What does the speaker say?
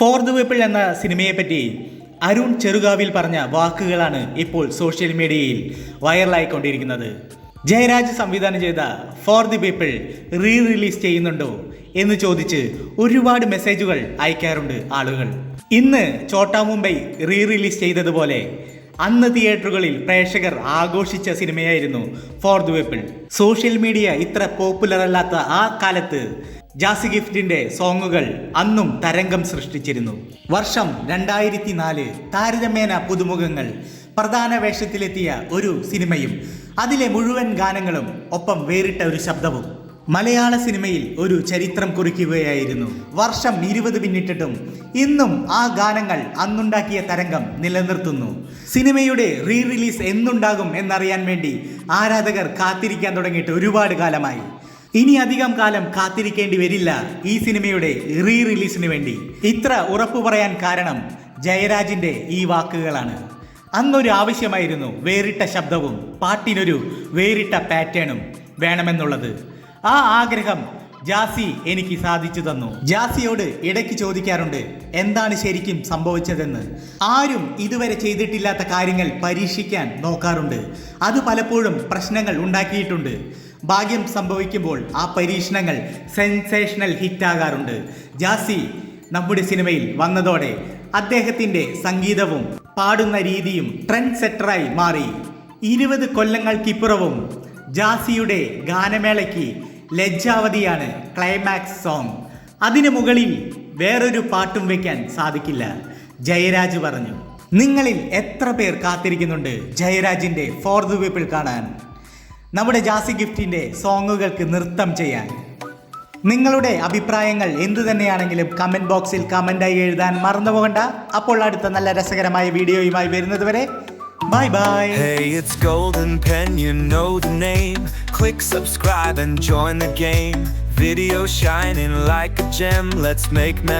For the people എന്ന സിനിമയെപ്പറ്റി അരുൺ ചെറുകാവിൽ പറഞ്ഞ വാക്കുകളാണ് ഇപ്പോൾ സോഷ്യൽ മീഡിയയിൽ വൈറലായിക്കൊണ്ടിരിക്കുന്നത്. ജയരാജ് സംവിധാനം ചെയ്ത ഫോർ ദി പീപ്പിൾ റിലീസ് ചെയ്യുന്നുണ്ടോ എന്ന് ചോദിച്ച് ഒരുപാട് മെസ്സേജുകൾ അയക്കാറുണ്ട് ആളുകൾ. ഇന്ന് ചോട്ടാ മുംബൈ റിലീസ് ചെയ്തതുപോലെ അന്ന് തിയേറ്ററുകളിൽ പ്രേക്ഷകർ ആഘോഷിച്ച സിനിമയായിരുന്നു for the people. Social media ഇത്ര പോപ്പുലർ അല്ലാത്ത ആ കാലത്ത് ജാസി ഗിഫ്റ്റിന്റെ സോങ്ങുകൾ അന്നും തരംഗം സൃഷ്ടിച്ചിരുന്നു. വർഷം 2004. താരതമ്യേന പുതുമുഖങ്ങൾ പ്രധാന വേഷത്തിലെത്തിയ ഒരു സിനിമയും അതിലെ മുഴുവൻ ഗാനങ്ങളും ഒപ്പം വേറിട്ട ഒരു ശബ്ദവും മലയാള സിനിമയിൽ ഒരു ചരിത്രം കുറിക്കുകയായിരുന്നു. വർഷം 20 പിന്നിട്ടിട്ടും ഇന്നും ആ ഗാനങ്ങൾ അന്നുണ്ടാക്കിയ തരംഗം നിലനിർത്തുന്നു. സിനിമയുടെ റിലീസ് എന്നുണ്ടാകും എന്നറിയാൻ വേണ്ടി ആരാധകർ കാത്തിരിക്കാൻ തുടങ്ങിയിട്ട് ഒരുപാട് കാലമായി. ഇനി അധികം കാലം കാത്തിരിക്കേണ്ടി വരില്ല ഈ സിനിമയുടെ റിലീസിന് വേണ്ടി. ഇത്ര ഉറപ്പു പറയാൻ കാരണം ജയരാജിന്റെ ഈ വാക്കുകളാണ്. അന്നൊരു ആവശ്യമായിരുന്നു വേറിട്ട ശബ്ദവും പാട്ടിനൊരു വേറിട്ട പാറ്റേണും വേണമെന്നുള്ളത്. ആ ആഗ്രഹം ജാസി എനിക്ക് സാധിച്ചു തന്നു. ജാസിയോട് ഇടയ്ക്ക് ചോദിക്കാറുണ്ട് എന്താണ് ശരിക്കും സംഭവിച്ചതെന്ന്. ആരും ഇതുവരെ ചെയ്തിട്ടില്ലാത്ത കാര്യങ്ങൾ പരീക്ഷിക്കാൻ നോക്കാറുണ്ട്. അത് പലപ്പോഴും പ്രശ്നങ്ങൾ ഉണ്ടാക്കിയിട്ടുണ്ട്. ഭാഗ്യം സംഭവിക്കുമ്പോൾ ആ പരീക്ഷണങ്ങൾ സെൻസേഷണൽ ഹിറ്റാകാറുണ്ട്. ജാസി നമ്മുടെ സിനിമയിൽ വന്നതോടെ അദ്ദേഹത്തിൻ്റെ സംഗീതവും പാടുന്ന രീതിയും ട്രെൻഡ് സെറ്ററായി മാറി. 20 കൊല്ലങ്ങൾക്കിപ്പുറവും ജാസിയുടെ ഗാനമേളയ്ക്ക് ലജ്ജാവതിയാണ് ക്ലൈമാക്സ് സോങ്. അതിനു മുകളിൽ വേറൊരു പാട്ടും വെക്കാൻ സാധിക്കില്ല. ജയരാജ് പറഞ്ഞു. നിങ്ങളിൽ എത്ര പേർ കാത്തിരിക്കുന്നുണ്ട് ജയരാജിൻ്റെ ഫോർ ദി പീപ്പിൾ കാണാൻ, നമ്മുടെ ജാസി ഗിഫ്റ്റിൻ്റെ സോങ്ങുകൾക്ക് നൃത്തം ചെയ്യാൻ? നിങ്ങളുടെ അഭിപ്രായങ്ങൾ എന്തു തന്നെയാണെങ്കിലും കമൻറ്റ് ബോക്സിൽ കമൻ്റായി എഴുതാൻ മറന്നു പോകണ്ട. അപ്പോൾ അടുത്ത നല്ല രസകരമായ വീഡിയോയുമായി വരുന്നത് വരെ bye bye. Hey, it's Golden Pen, you know the name. Click subscribe and join the game. Video shining like a gem. Let's make memories.